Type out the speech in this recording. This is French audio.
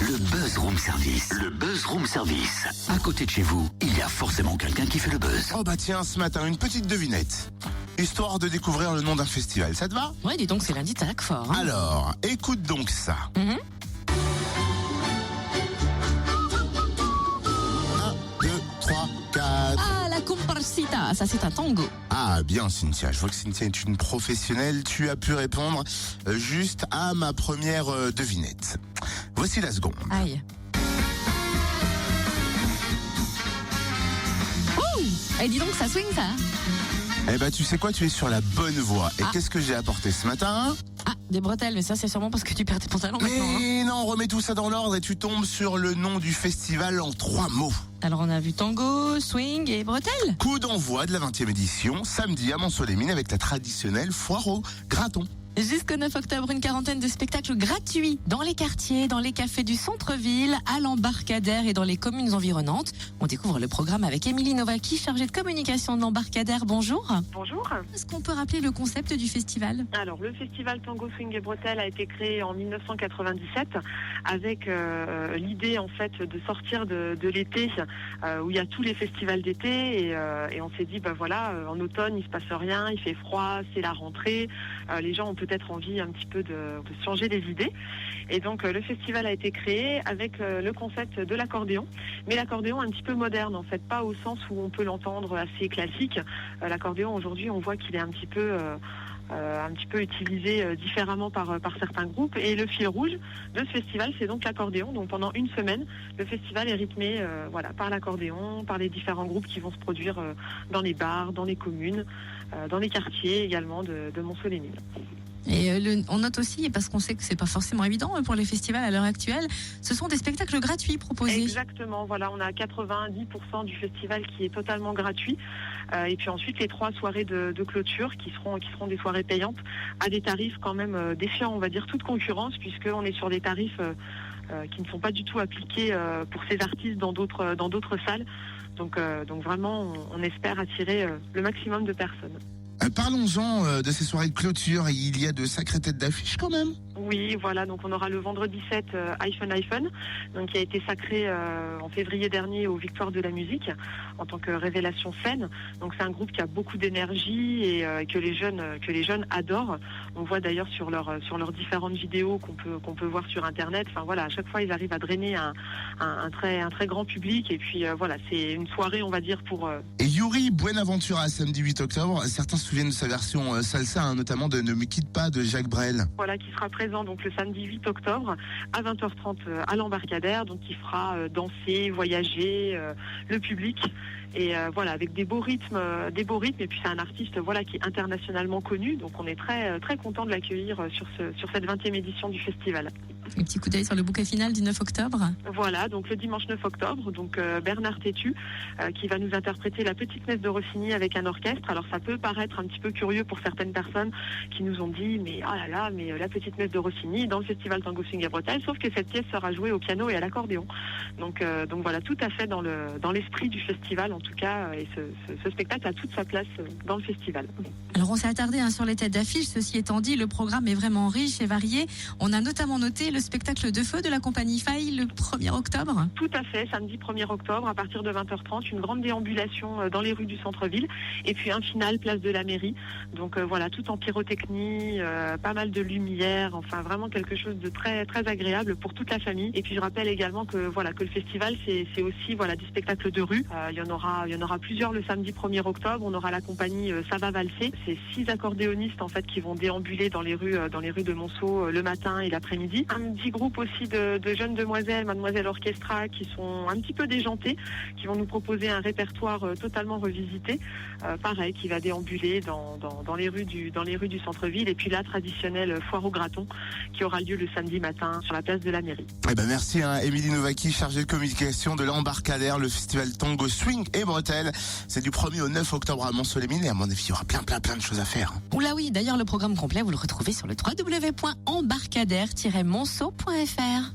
Le Buzz Room Service. Le Buzz Room Service. À côté de chez vous, il y a forcément quelqu'un qui fait le buzz. Oh bah tiens, ce matin, une petite devinette. Histoire de découvrir le nom d'un festival, ça te va? Ouais, dis donc, c'est lundi, t'attaques fort. Hein. Alors, écoute donc ça. 1, 2, 3, 4... Ah, la comparsita, ça c'est un tango. Ah bien Cynthia, je vois que Cynthia est une professionnelle. Tu as pu répondre juste à ma première devinette. Voici la seconde. Aïe. Oh, et dis donc, ça swing ça. Eh ben tu sais quoi, tu es sur la bonne voie. Et qu'est-ce que j'ai apporté ce matin? Ah, des bretelles, mais ça c'est sûrement parce que tu perds tes pantalons maintenant. Hein. Mais non, remets tout ça dans l'ordre et tu tombes sur le nom du festival en 3 mots. Alors on a vu tango, swing et bretelles. Coup d'envoi de la 20e édition, samedi à Mont-Soleil-Mines avec la traditionnelle foire au graton. Jusqu'au 9 octobre, une quarantaine de spectacles gratuits dans les quartiers, dans les cafés du centre-ville, à l'Embarcadère et dans les communes environnantes. On découvre le programme avec Émilie Novaki, chargée de communication de l'Embarcadère. Bonjour. Bonjour. Est-ce qu'on peut rappeler le concept du festival? Alors, le festival Tango, Swing et Bretelles a été créé en 1997 avec l'idée en fait de sortir de l'été où il y a tous les festivals d'été et on s'est dit en automne il se passe rien, il fait froid, c'est la rentrée, les gens ont peut-être envie un petit peu de changer les idées et donc le festival a été créé avec le concept de l'accordéon, mais l'accordéon un petit peu moderne en fait, pas au sens où on peut l'entendre assez classique. L'accordéon aujourd'hui on voit qu'il est un petit peu utilisé différemment par certains groupes, et le fil rouge de ce festival c'est donc l'accordéon. Donc pendant une semaine le festival est rythmé par l'accordéon, par les différents groupes qui vont se produire dans les bars, dans les communes, dans les quartiers également de Mont-Soleil-Mines. Et on note aussi, parce qu'on sait que c'est pas forcément évident pour les festivals à l'heure actuelle, ce sont des spectacles gratuits proposés. Exactement, voilà, on a 90% du festival qui est totalement gratuit. Et puis ensuite les 3 soirées de clôture qui seront des soirées payantes à des tarifs quand même défiant, on va dire, toute concurrence, puisqu'on est sur des tarifs qui ne sont pas du tout appliqués pour ces artistes dans d'autres salles. Donc vraiment, on espère attirer le maximum de personnes. Parlons-en de ces soirées de clôture. Il y a de sacrées têtes d'affiche quand même. Oui, voilà, donc on aura le vendredi 7 iPhone, donc qui a été sacré en février dernier aux Victoires de la musique en tant que révélation scène. Donc c'est un groupe qui a beaucoup d'énergie et que les jeunes adorent. On voit d'ailleurs sur leurs différentes vidéos qu'on peut voir sur internet. Enfin voilà, à chaque fois ils arrivent à drainer un très grand public, et puis c'est une soirée, on va dire, pour Et Yuri Buenaventura, samedi 8 octobre, certains se souviennent de sa version salsa, notamment de Ne me quitte pas de Jacques Brel. Voilà, qui sera présent donc le samedi 8 octobre à 20h30 à l'Embarcadère, donc qui fera danser, voyager le public, et avec des beaux rythmes, et puis c'est un artiste qui est internationalement connu, donc on est très très content de l'accueillir sur cette 20e édition du festival. Un petit coup d'œil sur le bouquet final du 9 octobre. Voilà, donc le dimanche 9 octobre, donc Bernard Tétu qui va nous interpréter la petite messe de Rossini avec un orchestre. Alors ça peut paraître un petit peu curieux pour certaines personnes qui nous ont dit mais la petite messe de Rossini dans le festival Tango, Swing et Bretelles, sauf que cette pièce sera jouée au piano et à l'accordéon. Donc voilà, tout à fait dans l'esprit du festival en tout cas, et ce spectacle a toute sa place dans le festival. Alors on s'est attardé sur les têtes d'affiche. Ceci étant dit, le programme est vraiment riche et varié. On a notamment noté le spectacle de feu de la compagnie Faille le 1er octobre. Tout à fait, samedi 1er octobre à partir de 20h30, une grande déambulation dans les rues du centre-ville, et puis un final place de la mairie. Donc tout en pyrotechnie, pas mal de lumière, enfin vraiment quelque chose de très très agréable pour toute la famille. Et puis je rappelle également que le festival c'est aussi des spectacles de rue. Il y en aura plusieurs le samedi 1er octobre. On aura la compagnie Ça va valser. C'est 6 accordéonistes en fait qui vont déambuler dans les rues de Monceau le matin et l'après-midi. Un petit groupe aussi de jeunes demoiselles, Mademoiselle Orchestra, qui sont un petit peu déjantées, qui vont nous proposer un répertoire totalement revisité, pareil, qui va déambuler dans les rues du centre-ville, et puis la traditionnelle foire au graton qui aura lieu le samedi matin sur la place de la mairie. Merci Émilie Novaki, chargée de communication de l'Embarcadère, le festival Tango, Swing et Bretelles. C'est du 1er au 9 octobre à Mont-Soleil-Mines, et à mon avis il y aura plein de choses à faire. Oula oui, d'ailleurs le programme complet vous le retrouvez sur le www.embarcadère-monceau.fr.